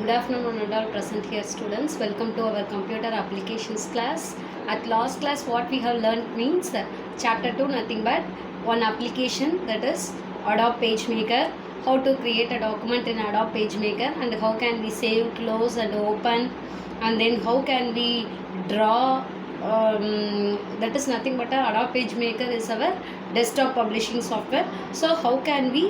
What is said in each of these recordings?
Good afternoon and all present here students. Welcome to our computer applications class. At last class what we have learned means chapter 2 nothing but one application, that is Adobe PageMaker, how to create a document in Adobe PageMaker and how can we save, close and open, and then how can we draw. That is nothing but Adobe PageMaker is our desktop publishing software. So how can we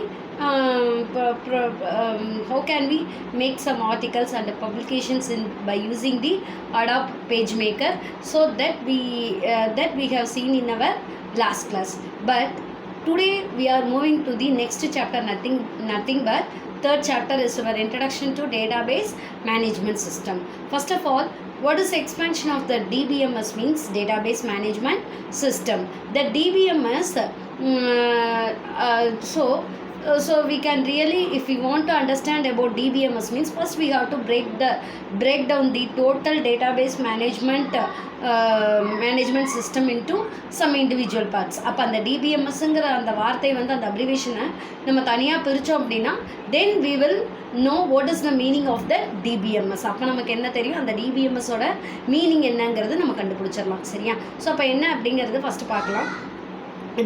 make some articles and publications by using the Adobe PageMaker, so that we have seen in our last class. But today we are moving to the next chapter, nothing but third chapter is our introduction to database management system. First of all, what is expansion of the DBMS means? Database management system. The DBMS, so we can really, if we want to understand about DBMS means, first we have to break down the total database management system into some individual parts. அப்போ அந்த DBMSங்கிற அந்த வார்த்தை வந்து அந்த அப்ரிவேஷனை நம்ம தனியாக பிரித்தோம் அப்படின்னா then we will know what is the meaning of the DBMS. அப்போ நமக்கு என்ன தெரியும், அந்த DBMSோட மீனிங் என்னங்கிறது நம்ம கண்டுபிடிச்சிடலாம். சரியா? ஸோ அப்போ என்ன அப்படிங்கிறது ஃபஸ்ட்டு பார்க்கலாம்.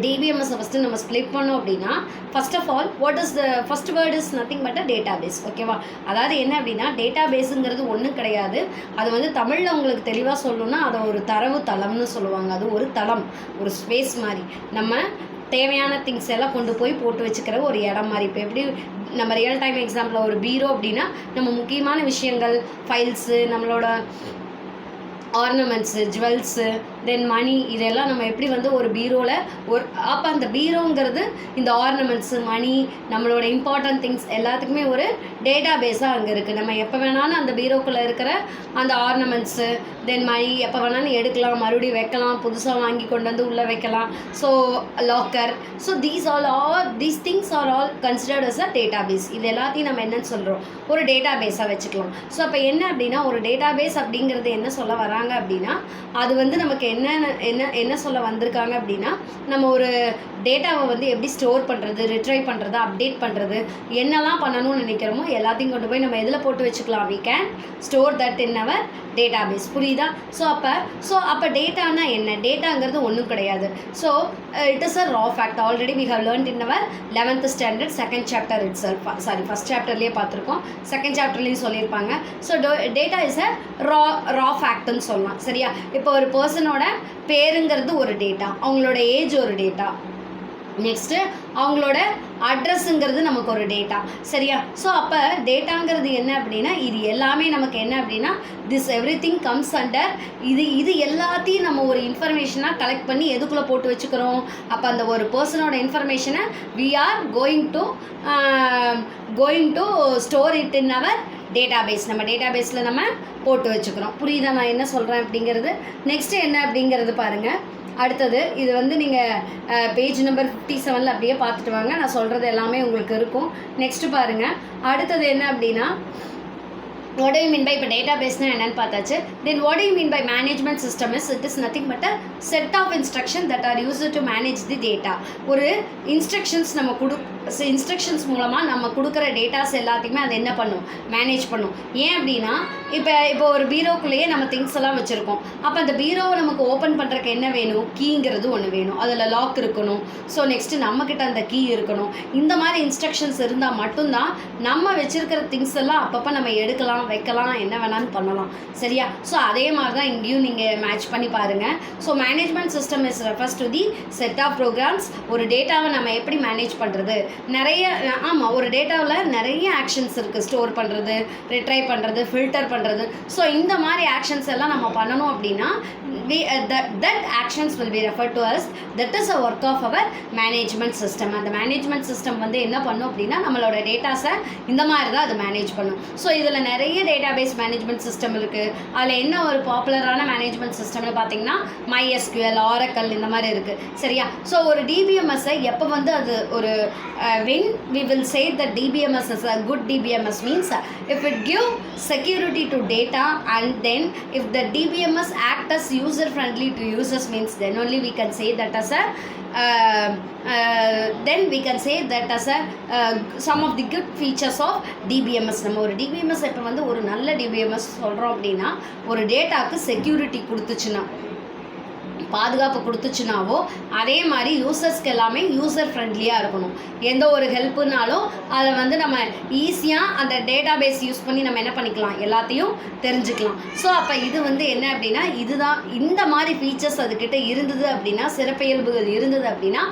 DBMS ஃபஸ்ட்டு நம்ம ஸ்ப்ளிட் பண்ணோம் அப்படின்னா, first of all what is the first word is nothing but a database. ஓகேவா? அதாவது என்ன அப்படின்னா, டேட்டாபேஸுங்கிறது ஒன்றும் கிடையாது. அது வந்து தமிழில் உங்களுக்கு தெளிவாக சொல்லணும்னா அதை ஒரு தரவு தளம்னு சொல்லுவாங்க. அது ஒரு தளம், ஒரு ஸ்பேஸ் மாதிரி, நம்ம தேவையான திங்ஸ் எல்லாம் கொண்டு போய் போட்டு வச்சுக்கிற ஒரு இடம் மாதிரி. இப்போ எப்படி நம்ம ரியல் டைம் எக்ஸாம்பிள் ஒரு பீரோ அப்படின்னா நம்ம முக்கியமான விஷயங்கள், ஃபைல்ஸு, நம்மளோட ஆர்னமெண்ட்ஸு, ஜுவல்ஸு, தென் மணி, இதெல்லாம் நம்ம எப்படி வந்து ஒரு பீரோவில் அப்போ அந்த பீரோங்கிறது இந்த ஆர்னமெண்ட்ஸு, மணி, நம்மளோட இம்பார்ட்டன்ட் திங்ஸ் எல்லாத்துக்குமே ஒரு டேட்டா பேஸாக அங்கே இருக்குது. நம்ம எப்போ வேணாலும் அந்த பீரோக்குள்ளே இருக்கிற அந்த ஆர்னமெண்ட்ஸு, தென் மணி எப்போ வேணாலும் எடுக்கலாம், மறுபடியும் வைக்கலாம், புதுசாக வாங்கி கொண்டு வந்து உள்ளே வைக்கலாம். So locker, so these things are all considered as a database. இது எல்லாத்தையும் நம்ம என்னன்னு சொல்கிறோம், ஒரு டேட்டா பேஸாக வச்சுக்கலாம். ஸோ அப்போ என்ன அப்படின்னா, ஒரு டேட்டா பேஸ் அப்படிங்கிறது என்ன சொல்ல வராங்க அப்படின்னா, அது வந்து நமக்கு என்ன சொல்ல வந்திருக்காங்க அப்படின்னா, நம்ம ஒரு டேட்டாவை வந்து எப்படி ஸ்டோர் பண்ணுறது, ரிட்ரைவ் பண்ணுறது, அப்டேட் பண்ணுறது, என்னெல்லாம் பண்ணணும்னு நினைக்கிறோமோ எல்லாத்தையும் கொண்டு போய் நம்ம எதில் போட்டு வச்சுக்கலாம். we can store that in our database. புரியுதா? ஸோ அப்போ டேட்டானா என்ன? டேட்டாங்கிறது ஒன்றும் கிடையாது. So it is a raw fact. Already we have learned in our 11th standard second chapter itself. Sorry, first சாப்டர்லேயே பார்த்துருக்கோம், செகண்ட் சாப்டர்லேயும் சொல்லியிருப்பாங்க. So data is a raw ஃபேக்ட்னு சொல்லலாம். சரியா? இப்போ ஒரு பர்சனோட பேருங்கிறது ஒரு டேட்டா, அவங்களோட ஏஜ் ஒரு டேட்டா, நெக்ஸ்ட்டு அவங்களோட அட்ரஸுங்கிறது நமக்கு ஒரு டேட்டா. சரியா? ஸோ அப்போ டேட்டாங்கிறது என்ன அப்படின்னா, இது எல்லாமே நமக்கு என்ன அப்படின்னா, this every thing comes under இது எல்லாத்தையும் நம்ம ஒரு இன்ஃபர்மேஷனாக கலெக்ட் பண்ணி எதுக்குள்ளே போட்டு வச்சுக்கிறோம். அப்போ அந்த ஒரு பர்சனோட இன்ஃபர்மேஷனை we are going to store it in our database. நம்ம டேட்டாபேஸில் நம்ம போட்டு வச்சுக்கிறோம். புரியுதா நான் என்ன சொல்கிறேன் அப்படிங்கிறது? நெக்ஸ்ட்டு என்ன அப்படிங்கிறது பாருங்கள். அடுத்தது இது வந்து நீங்கள் பேஜ் நம்பர் 57 அப்படியே பார்த்துட்டு வாங்க, நான் சொல்கிறது எல்லாமே உங்களுக்கு இருக்கும். நெக்ஸ்ட்டு பாருங்கள். அடுத்தது என்ன அப்படின்னா, what do you mean by இப்போ டேட்டாபேஸ்னா என்னன்னு பார்த்தாச்சு. தென் what do you mean by management system is, it is nothing but a set of instructions that are used to manage the data. ஒரு இன்ஸ்ட்ரக்ஷன்ஸ் நம்ம இன்ஸ்ட்ரக்ஷன்ஸ் மூலமாக நம்ம கொடுக்குற டேட்டாஸ் எல்லாத்தையுமே அது என்ன பண்ணும், மேனேஜ் பண்ணும். ஏன் அப்படின்னா, இப்போ ஒரு பீரோக்குள்ளேயே நம்ம திங்ஸ் எல்லாம் வச்சுருக்கோம். அப்போ அந்த பீரோவை நமக்கு ஓப்பன் பண்ணுறதுக்கு என்ன வேணும், கீங்கிறது ஒன்று வேணும், அதில் லாக் இருக்கணும். ஸோ நெக்ஸ்ட்டு நம்மக்கிட்ட அந்த கீ இருக்கணும். இந்த மாதிரி இன்ஸ்ட்ரக்ஷன்ஸ் இருந்தால் மட்டும்தான் நம்ம வச்சுருக்கிற திங்ஸ் எல்லாம் அப்பப்போ நம்ம எடுக்கலாம், வைக்கலாம், என்ன வேணாலும் பண்ணலாம். சரியா? ஸோ அதே மாதிரி தான் இங்கேயும் நீங்கள் மேட்ச் பண்ணி பாருங்கள். So management system is refers to the set of programs. ஒரு டேட்டாவை நம்ம எப்படி மேனேஜ் பண்ணுறது, ஒரு டேட்டாவில் நிறைய ஆக்ஷன்ஸ் இருக்குது. ஸ்டோர் பண்ணுறது, ரிட்ரைவ் பண்ணுறது, ஃபில்டர் பண்ணுறது. ஸோ இந்த மாதிரி ஆக்ஷன்ஸ் எல்லாம் நம்ம பண்ணணும் அப்படின்னா that actions will be referred to as, that is a work of our management system. அந்த மேனேஜ்மெண்ட் சிஸ்டம் வந்து என்ன பண்ணும் அப்படின்னா, நம்மளோட டேட்டாஸை இந்த மாதிரி தான் அது மேனேஜ் பண்ணும். ஸோ இதில் நிறைய டேட்டாபேஸ் மேனேஜ்மெண்ட் சிஸ்டம் இருக்குது. அதில் என்ன ஒரு பாப்புலரான மேனேஜ்மெண்ட் சிஸ்டம்னு பார்த்தீங்கன்னா MySQL, Oracle, இந்த மாதிரி இருக்குது. சரியா? ஸோ ஒரு DBMS-ஐ எப்போ வந்து அது ஒரு when we will say that DBMS is a good DBMS means if it give security to data, and then if the DBMS act as user friendly to users means, then only we can say that as a then we can say that as a some of the good features of DBMS. நம்ம ஒரு DBMS இப்போ வந்து ஒரு நல்ல DBMS சொல்கிறோம் அப்படின்னா ஒரு டேட்டாவுக்கு security கொடுத்துச்சுன்னா, பாதுகாப்பு கொடுத்துச்சுனாவோ அதே மாதிரி யூசர்ஸ்க்கு எல்லாமே யூசர் ஃப்ரெண்ட்லியாக இருக்கணும். எந்த ஒரு ஹெல்ப்புனாலும் அதை வந்து நம்ம ஈஸியாக அந்த டேட்டா பேஸ் யூஸ் பண்ணி நம்ம என்ன பண்ணிக்கலாம், எல்லாத்தையும் தெரிஞ்சுக்கலாம். ஸோ அப்போ இது வந்து என்ன அப்படின்னா, இதுதான் இந்த மாதிரி ஃபீச்சர்ஸ் அதுக்கிட்ட இருந்தது அப்படின்னா, சிறப்பியல்புகள் இருந்தது அப்படின்னா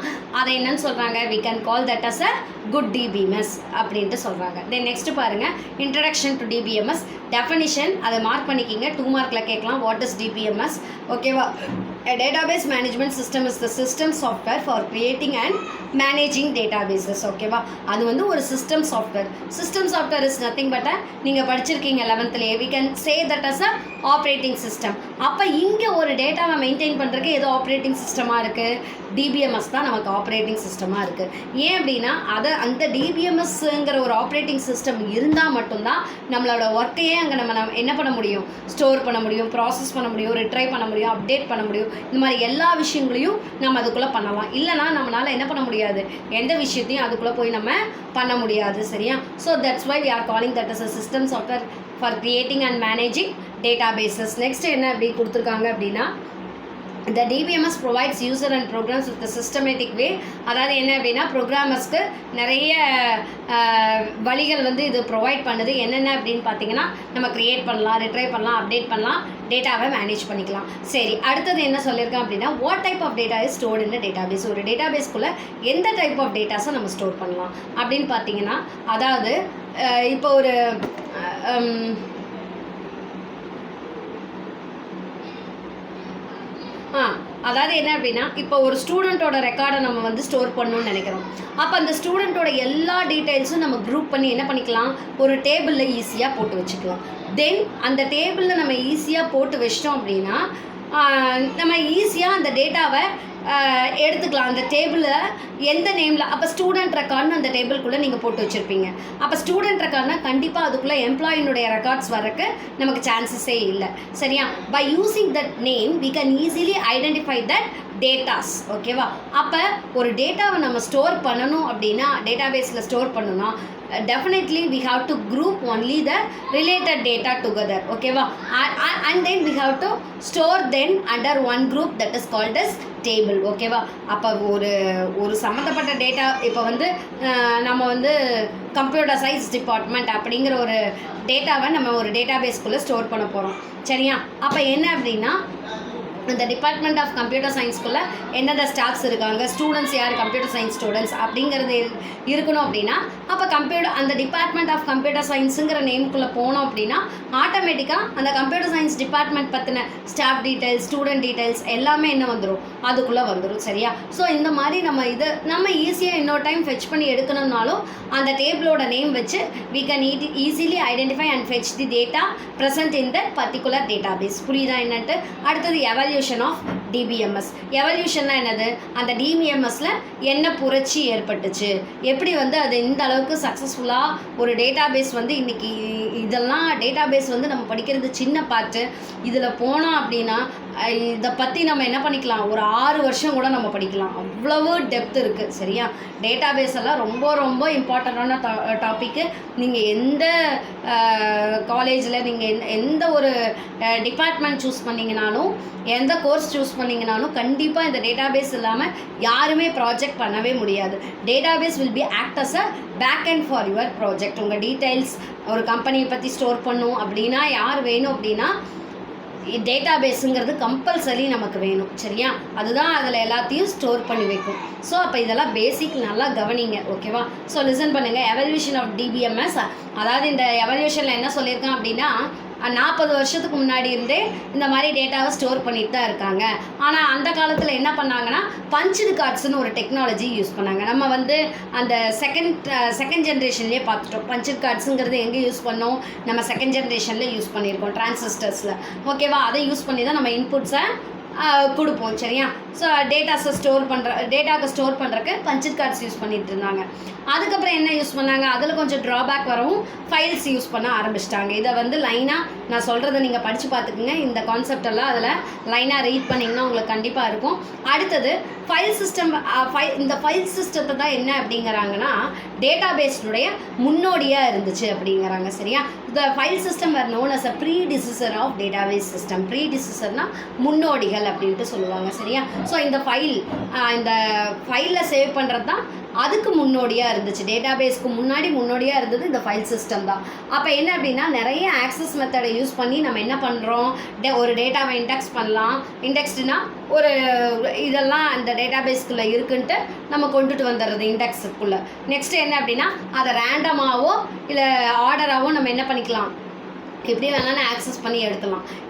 அதை என்னன்னு சொல்கிறாங்க, we can call that as a good DBMS அப்படின்ட்டு சொல்கிறாங்க. தென் நெக்ஸ்ட்டு பாருங்கள், இன்ட்ரடக்ஷன் டு DBMS டெஃபனிஷன். அதை மார்க் பண்ணிக்கிங்க, 2 மார்க்கில் கேட்கலாம். What is DBMS? ஓகேவா? A database management system is the system software for creating and managing databases. ஓகேவா? அது வந்து ஒரு system software. System software is nothing but நீங்கள் படிச்சிருக்கீங்க 11th we can say that as a operating system. அப்போ இங்கே ஒரு டேட்டாவை மெயின்டைன் பண்ணுறதுக்கு ஏதோ ஆப்ரேட்டிங் சிஸ்டமாக இருக்குது, DBMS தான் நமக்கு ஆப்ரேட்டிங் சிஸ்டமாக இருக்குது. ஏன் அப்படின்னா அந்த DBMSங்கிற ஒரு ஆப்ரேட்டிங் சிஸ்டம் இருந்தால் மட்டும்தான் நம்மளோட ஒர்க்கையே அங்கே நம்ம என்ன பண்ண முடியும், ஸ்டோர் பண்ண முடியும், ப்ராசஸ் பண்ண முடியும், ரிட்ரை பண்ண முடியும், அப்டேட் பண்ண முடியும். இந்த மாதிரி எல்லா விஷயங்களையும் நம்ம அதுக்குள்ளே பண்ணலாம். இல்லைனா நம்மளால் என்ன பண்ண முடியாது, எந்த விஷயத்தையும் அதுக்குள்ளே போய் நம்ம பண்ண முடியாது. சரியா? So that's why we are calling that as a system software for creating and managing databases. Next என்ன அப்படி கொடுத்துருக்காங்க அப்படின்னா, the DBMS provides user and programs with a systematic way. அதாவது என்ன அப்படின்னா, ப்ரோக்ராமர்ஸ்க்கு நிறைய வழிகள் வந்து இது ப்ரொவைட் பண்ணுது. என்னென்ன அப்படின்னு பார்த்தீங்கன்னா, நம்ம க்ரியேட் பண்ணலாம், ரிட்ரை பண்ணலாம், அப்டேட் பண்ணலாம், டேட்டாவை மேனேஜ் பண்ணிக்கலாம். சரி, அடுத்தது என்ன சொல்லியிருக்கேன் அப்படின்னா, what type of data is stored in database. ஒரு டேட்டாபேஸ்க்குள்ளே எந்த டைப் ஆஃப் டேட்டாஸை நம்ம ஸ்டோர் பண்ணலாம் அப்படின்னு பார்த்தீங்கன்னா, அதாவது இப்போ ஒரு அதாவது என்ன அப்படின்னா, இப்போ ஒரு ஸ்டூடெண்ட்டோட ரெக்கார்டை நம்ம வந்து ஸ்டோர் பண்ணணும்னு நினைக்கிறோம். அப்போ அந்த ஸ்டூடெண்ட்டோட எல்லா டீட்டெயில்ஸும் நம்ம குரூப் பண்ணி என்ன பண்ணிக்கலாம், ஒரு டேபிளில் ஈஸியாக போட்டு வச்சுக்கலாம். தென் அந்த டேபிளில் நம்ம ஈஸியாக போட்டு வச்சிட்டோம் அப்படின்னா நம்ம ஈஸியாக அந்த டேட்டாவை எடுத்துக்கலாம். அந்த டேபிளில் எந்த நேமில், அப்போ ஸ்டூடெண்ட் ரெக்கார்ட்னு அந்த டேபிள்குள்ளே நீங்கள் போட்டு வச்சுருப்பீங்க. அப்போ ஸ்டூடெண்ட் ரெக்கார்ட்னா கண்டிப்பாக அதுக்குள்ளே எம்ப்ளாயினுடைய ரெக்கார்ட்ஸ் வரக்கு நமக்கு சான்சஸே இல்லை. சரியா? By using that name we can easily identify that datas. ஓகேவா? அப்போ ஒரு டேட்டாவை நம்ம ஸ்டோர் பண்ணணும் அப்படின்னா, டேட்டாபேஸில் ஸ்டோர் பண்ணணும்னா definitely we have to group only the related data together. ஓகேவா? and then we have to store them under one group that is called as table. ஓகேவா? அப்போ ஒரு சம்மந்தப்பட்ட டேட்டா, இப்போ வந்து நம்ம வந்து கம்ப்யூட்டர் சயின்ஸ் டிபார்ட்மெண்ட் அப்படிங்கிற ஒரு டேட்டாவை நம்ம ஒரு டேட்டாபேஸ்க்குள்ளே ஸ்டோர் பண்ண போகிறோம். சரியா? அப்போ என்ன அப்படின்னா, இந்த டிபார்ட்மெண்ட் ஆஃப் கம்ப்யூட்டர் சயின்ஸ்குள்ளே எந்தெந்த ஸ்டாஃப்ஸ் இருக்காங்க, ஸ்டூடெண்ட்ஸ் யார், கம்ப்யூட்டர் சயின்ஸ் ஸ்டூடெண்ட்ஸ் அப்படிங்கிறது இருக்கணும். அப்படின்னா அப்போ அந்த டிபார்ட்மெண்ட் ஆஃப் கம்ப்யூட்டர் சயின்ஸுங்கிற நேமுக்குள்ளே போனோம் அப்படின்னா ஆட்டோமேட்டிக்காக அந்த கம்ப்யூட்டர் சயின்ஸ் டிபார்ட்மெண்ட் பற்றின ஸ்டாஃப் டீட்டெயில்ஸ், ஸ்டூடெண்ட் டீட்டெயில்ஸ் எல்லாமே என்ன வந்துடும், அதுக்குள்ளே வந்துடும். சரியா? ஸோ இந்த மாதிரி நம்ம ஈஸியாக இன்னொரு டைம் ஃபெச் பண்ணி எடுக்கணும்னாலும் அந்த டேபிளோட நேம் வச்சு we can easily identify and fetch the data present in that particular database. புரியுதா என்னன்ட்டு? அடுத்தது எவல்யூஷன் ஆஃப் DBMS. எவல்யூஷன்னா என்னது, அந்த DBMSல என்ன புரட்சி ஏற்பட்டுச்சு, எப்படி வந்து அது இந்த அளவுக்கு சக்ஸஸ்ஃபுல்லாக ஒரு டேட்டாபேஸ் வந்து இன்றைக்கி, இதெல்லாம் டேட்டாபேஸ் வந்து நம்ம படிக்கிறது சின்ன பார்ட்டு. இதில் போனோம் அப்படின்னா இதை பற்றி நம்ம என்ன பண்ணிக்கலாம், ஒரு 6 வருஷம் கூட நம்ம படிக்கலாம், அவ்வளவு டெப்த் இருக்குது. சரியா? டேட்டாபேஸ் எல்லாம் ரொம்ப ரொம்ப இம்பார்ட்டண்ட்டான டாப்பிக்கு. நீங்கள் எந்த காலேஜில் நீங்கள் எந்த ஒரு டிபார்ட்மெண்ட் சூஸ் பண்ணிங்கனாலும், எந்த கோர்ஸ் சூஸ் பண்ணிங்கனாலும் கண்டிப்பாக இந்த டேட்டாபேஸ் இல்லாமல் யாருமே ப்ராஜெக்ட் பண்ணவே முடியாது. Database will be act as a backend for your project. உங்கள் டீட்டெயில்ஸ் ஒரு கம்பெனியை பற்றி ஸ்டோர் பண்ணும் அப்படின்னா, யார் வேணும் அப்படின்னா டேட்டாபேஸுங்கிறது கம்பல்சரி நமக்கு வேணும். சரியா? அதுதான் அதில் எல்லாத்தையும் ஸ்டோர் பண்ணி வைக்கும். ஸோ அப்போ இதெல்லாம் பேசிக் நல்லா கவனிங்க. ஓகேவா? ஸோ லிசன் பண்ணுங்கள். எவல்யூஷன் ஆஃப் DBMS, அதாவது இந்த எவல்யூஷனில் என்ன சொல்லியிருக்கேன் அப்படின்னா, 40 வருஷத்துக்கு முன்னாடி இருந்தே இந்த மாதிரி டேட்டாவை ஸ்டோர் பண்ணிட்டு தான் இருக்காங்க. ஆனால் அந்த காலத்தில் என்ன பண்ணாங்கன்னா, பஞ்சுடு கார்ட்ஸ்னு ஒரு டெக்னாலஜி யூஸ் பண்ணாங்க. நம்ம வந்து அந்த செகண்ட் ஜென்ரேஷன்லேயே பார்த்துட்டோம். பஞ்சுடு கார்ட்ஸுங்கிறது எங்கே யூஸ் பண்ணோம், நம்ம செகண்ட் ஜென்ரேஷனில் யூஸ் பண்ணியிருக்கோம், டிரான்சிஸ்டர்ஸில். ஓகேவா? அதை யூஸ் பண்ணி தான் நம்ம இன்புட்ஸை கொடுப்போம். சரியா? ஸோ டேட்டாக்கு ஸ்டோர் பண்ணுறக்கு பஞ்சிட் கார்ட்ஸ் யூஸ் பண்ணிட்டு இருந்தாங்க. அதுக்கப்புறம் என்ன யூஸ் பண்ணாங்க, அதில் கொஞ்சம் ட்ராபேக் வரவும் ஃபைல்ஸ் யூஸ் பண்ண ஆரம்பிச்சிட்டாங்க. இதை வந்து லைனாக நான் சொல்கிறத நீங்கள் படித்து பார்த்துக்குங்க. இந்த கான்செப்ட் எல்லாம் அதில் லைனாக ரீட் பண்ணிங்கன்னா உங்களுக்கு கண்டிப்பாக இருக்கும். அடுத்தது ஃபைல் சிஸ்டம். இந்த ஃபைல் சிஸ்டத்தை தான் என்ன அப்படிங்கிறாங்கன்னா டேட்டா பேஸ்னுடைய முன்னோடியாக இருந்துச்சு அப்படிங்கிறாங்க. சரியா? இந்த file system are known as a predecessor of database system. ப்ரீடிசிசர்னா முன்னோடிகள் அப்படின்ட்டு சொல்லுவாங்க. சரியா? ஸோ இந்த ஃபைலில் சேவ் பண்ணுறது தான் அதுக்கு முன்னோடியாக இருந்துச்சு. டேட்டாபேஸ்க்கு முன்னோடியாக இருந்தது இந்த ஃபைல் சிஸ்டம் தான். அப்போ என்ன அப்படின்னா நிறைய ஆக்சஸ் மெத்தடை யூஸ் பண்ணி நம்ம என்ன பண்ணுறோம், ஒரு டேட்டாவை இண்டெக்ஸ் பண்ணலாம். இண்டெக்ஸ்டுனா ஒரு இதெல்லாம் அந்த டேட்டாபேஸ்க்குள்ளே இருக்குன்ட்டு நம்ம கொண்டுட்டு வந்துடுறது இண்டெக்ஸுக்குள்ளே. நெக்ஸ்ட்டு என்ன அப்படின்னா அதை ரேண்டமாகவோ இல்லை ஆர்டராகவோ நம்ம என்ன பண்ணிக்கலாம், எப்படி வேணாலும் ஆக்சஸ் பண்ணி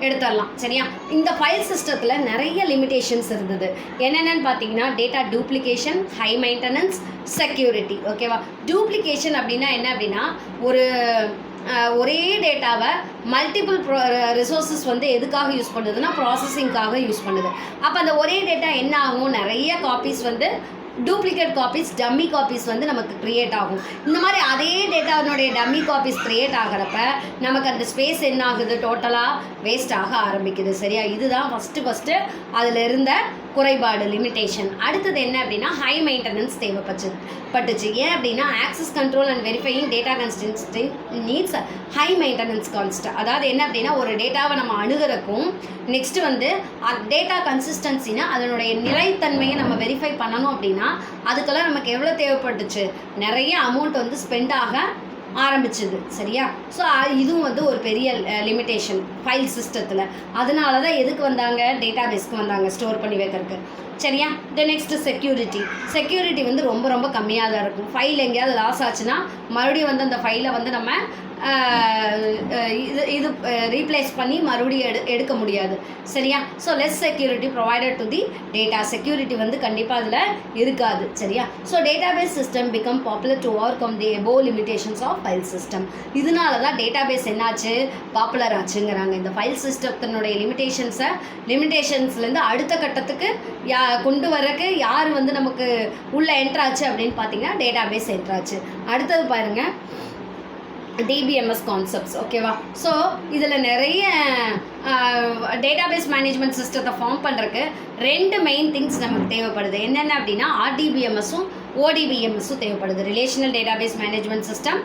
எடுத்துடலாம். சரியா? இந்த ஃபைல் சிஸ்டத்தில் நிறைய லிமிடேஷன்ஸ் இருந்தது. என்னென்னு பார்த்தீங்கன்னா data duplication, high maintenance, security. ஓகேவா? டூப்ளிகேஷன் அப்படின்னா என்ன அப்படின்னா ஒரே டேட்டாவை மல்டிபிள் ரிசோர்ஸஸ் வந்து எதுக்காக யூஸ் பண்ணுதுன்னா ப்ராசஸிங்காக யூஸ் பண்ணுது. அப்போ அந்த ஒரே டேட்டா என்ன ஆகும், நிறைய காப்பீஸ் வந்து டூப்ளிகேட் காப்பீஸ், டம்மி காப்பீஸ் வந்து நமக்கு க்ரியேட் ஆகும். இந்த மாதிரி அதே டேட்டாவினுடைய டம்மி காப்பீஸ் க்ரியேட் ஆகிறப்ப நமக்கு அந்த ஸ்பேஸ் என்ன ஆகுது, டோட்டலாக வேஸ்ட் ஆக ஆரம்பிக்குது. சரியா? இதுதான் ஃபஸ்ட்டு அதில் இருந்த குறைபாடு, லிமிட்டேஷன். அடுத்தது என்ன அப்படின்னா ஹை மெயின்டெனன்ஸ் தேவைப்பட்டுச்சு. ஏன் அப்படின்னா access control and verifying data consistency needs high maintenance cost. அதாவது என்ன அப்படின்னா ஒரு டேட்டாவை நம்ம அணுகிறக்கும் நெக்ஸ்ட்டு வந்து டேட்டா கன்சிஸ்டன்சினா அதனுடைய நிலைத்தன்மையை நம்ம வெரிஃபை பண்ணணும் அப்படின்னா அதுக்கெல்லாம் நமக்கு எவ்வளோ தேவைப்பட்டுச்சு, நிறைய அமௌண்ட் வந்து ஸ்பெண்ட் ஆக ஆரம்பிச்சுது. சரியா? ஸோ இதுவும் வந்து ஒரு பெரிய லிமிட்டேஷன் ஃபைல் சிஸ்டத்தில். அதனால தான் எதுக்கு வந்தாங்க, டேட்டாபேஸ்க்கு வந்தாங்க, ஸ்டோர் பண்ணி வைக்கிறதுக்கு. சரியா? நெக்ஸ்ட்டு செக்யூரிட்டி வந்து ரொம்ப கம்மியாக தான் இருக்கும். ஃபைல் எங்கேயாவது லாஸ் ஆச்சுன்னா மறுபடியும் வந்து அந்த ஃபைலை வந்து நம்ம இது ரீப்ளேஸ் பண்ணி மறுபடியும் எடுக்க முடியாது. சரியா? So less security provided to the data. Security வந்து கண்டிப்பாக அதில் இருக்காது. சரியா? So database system become popular to work on the above limitations of file system. இதனால தான் டேட்டாபேஸ் என்னாச்சு, பாப்புலர் ஆச்சுங்கிறாங்க. இந்த ஃபைல் சிஸ்டத்தினுடைய லிமிடேஷன்ஸ்லேருந்து அடுத்த கட்டத்துக்கு கொண்டு வரக்கு யார் வந்து நமக்கு உள்ளே என்ட்ராச்சு அப்படின்னு பார்த்தீங்கன்னா டேட்டாபேஸ் என்ட்ராச்சு. அடுத்தது பாருங்கள் டிபிஎம்எஸ் கான்செப்ட்ஸ். ஓகேவா? ஸோ இதில் நிறைய டேட்டாபேஸ் மேனேஜ்மெண்ட் சிஸ்டத்தை ஃபார்ம் பண்ணுறதுக்கு 2 மெயின் திங்ஸ் நமக்கு தேவைப்படுது. என்னென்ன அப்படின்னா ஆர்டிபிஎம்எஸும் ஓடிபிஎம்எஸும் தேவைப்படுது. Relational database management system,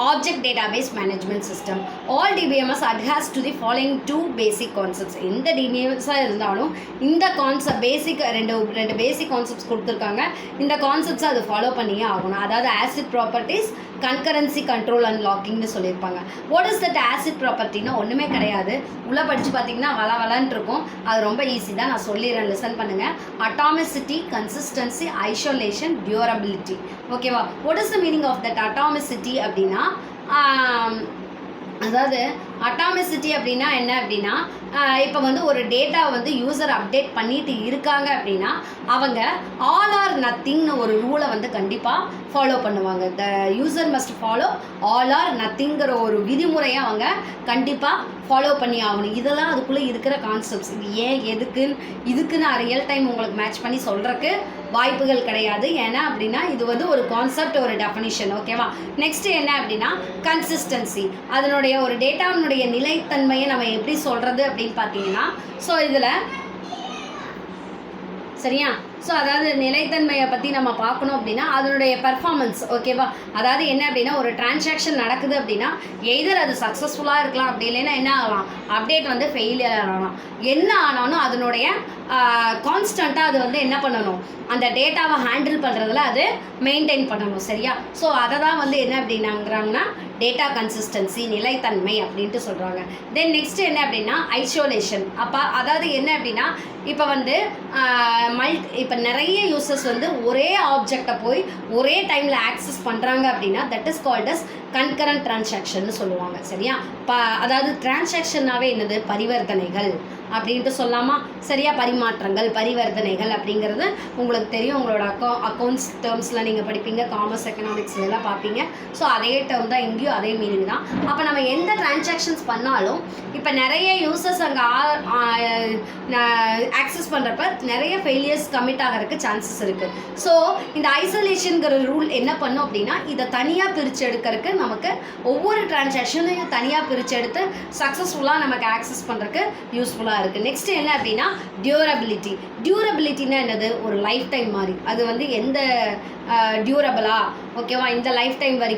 object database management system. All DBMS adheres to the following 2 basic concepts. எந்த டிபிஎம்எஸ்ஸாக இருந்தாலும் இந்த கான்செப்ட் ரெண்டு பேசிக் கான்செப்ட்ஸ் கொடுத்துருக்காங்க. இந்த கான்செப்ட்ஸை அது ஃபாலோ பண்ணியே ஆகணும். அதாவது ACID properties, concurrency control and லாக்கிங்னு சொல்லியிருப்பாங்க. வாட் இஸ் தட் ஆசிட் ப்ராப்பர்ட்டினா ஒன்றுமே கிடையாது. உள்ளே படித்து பார்த்தீங்கன்னா வளன்னு இருக்கும். அது ரொம்ப ஈஸி தான், நான் சொல்லிடுறேன், லிசன் பண்ணுங்கள். Atomicity, consistency, isolation, durability. ஓகேவா? What is the meaning of that atomicity அப்படின்னா அதாவது அட்டாமிசிட்டி அப்படின்னா என்ன அப்படின்னா இப்போ வந்து ஒரு டேட்டா வந்து யூசர் அப்டேட் பண்ணிட்டு இருக்காங்க அப்படின்னா அவங்க ஆல் ஆர் நத்திங்னு ஒரு ரூலை வந்து கண்டிப்பாக ஃபாலோ பண்ணுவாங்க. The user must follow all or நத்திங்கிற ஒரு விதிமுறையை அவங்க கண்டிப்பாக ஃபாலோ பண்ணி ஆகணும். இதெல்லாம் அதுக்குள்ளே இருக்கிற கான்செப்ட்ஸ். இது ஏன் இதுக்கு நான் ரியல் டைம் உங்களுக்கு மேட்ச் பண்ணி சொல்கிறதுக்கு வாய்ப்புகள் கிடையாது. ஏன்னா அப்படின்னா இது வந்து ஒரு கான்செப்ட், ஒரு டெஃபினிஷன். ஓகேவா? நெக்ஸ்ட் என்ன அப்படின்னா கன்சிஸ்டன்சி. அதனுடைய ஒரு டேட்டாவினுடைய நிலைத்தன்மையை நம்ம எப்படி சொல்கிறது அப்படின்னு பார்த்தீங்கன்னா ஸோ இதில் சரியா? ஸோ அதாவது நிலைத்தன்மையை பற்றி நம்ம பார்க்கணும் அப்படின்னா அதனுடைய பெர்ஃபார்மன்ஸ். ஓகேவா? அதாவது என்ன அப்படின்னா ஒரு டிரான்சாக்ஷன் நடக்குது அப்படின்னா எய்தர் அது சக்ஸஸ்ஃபுல்லாக இருக்கலாம், அப்படி இல்லைன்னா என்ன ஆகலாம், அப்டேட் வந்து ஃபெயிலியர் ஆகலாம். என்ன ஆனாலும் அதனுடைய கான்ஸ்டண்ட்டாக அது வந்து என்ன பண்ணணும், அந்த டேட்டாவை ஹேண்டில் பண்ணுறதுல அது மெயின்டைன் பண்ணணும். சரியா? ஸோ அதை தான் வந்து என்ன அப்படின்னாங்கிறாங்கன்னா டேட்டா கன்சிஸ்டன்சி, நிலைத்தன்மை அப்படின்ட்டு சொல்கிறாங்க. தென் நெக்ஸ்ட் என்ன அப்படின்னா ஐசோலேஷன். அப்போ அதாவது என்ன அப்படின்னா இப்போ வந்து இப்போ நிறைய யூசர்ஸ் வந்து ஒரே ஆப்ஜெக்டை போய் ஒரே டைமில் ஆக்சஸ் பண்ணுறாங்க அப்படின்னா that is called as concurrent transaction சொல்லுவாங்க. சரியா? அதாவது டிரான்சாக்ஷன்னாவே என்னது, பரிவர்த்தனைகள். அப்படின்ட்டு சொல்லாமா? சரியா? பரிமாற்றங்கள், பரிவர்த்தனைகள் அப்படிங்கிறது உங்களுக்கு தெரியும். உங்களோட அக்கௌண்ட்ஸ் டேர்ம்ஸில் நீங்கள் படிப்பீங்க, காமர்ஸ் எக்கனாமிக்ஸ்லாம் பார்ப்பீங்க. ஸோ அதே டேர்ம் தான் இங்கேயும், அதே மீனிங் தான். அப்போ நம்ம எந்த டிரான்சாக்ஷன்ஸ் பண்ணாலும் இப்போ நிறைய யூசர்ஸ் அங்கே ஆக்சஸ் பண்ணுறப்ப நிறைய ஃபெயிலியர்ஸ் கமிட் ஆகிறதுக்கு சான்சஸ் இருக்குது. ஸோ இந்த ஐசோலேஷனுங்கிற ரூல் என்ன பண்ணும் அப்படின்னா, இதை தனியாக பிரித்து எடுக்கிறதுக்கு நமக்கு ஒவ்வொரு டிரான்சாக்ஷனையும் தனியாக பிரித்து எடுத்து சக்ஸஸ்ஃபுல்லாக நமக்கு ஆக்சஸ் பண்ணுறதுக்கு யூஸ்ஃபுல்லாக இருக்குது. நெக்ஸ்ட் என்ன அப்படின்னா டியூரபிலிட்டி. டியூரபிலிட்டின்னா என்னது? ஒரு லைஃப் டைம் மாதிரி. அது வந்து எந்த டியூரபிளா, ஓகேவா, இந்த லைஃப் டைம் வரைக்கும்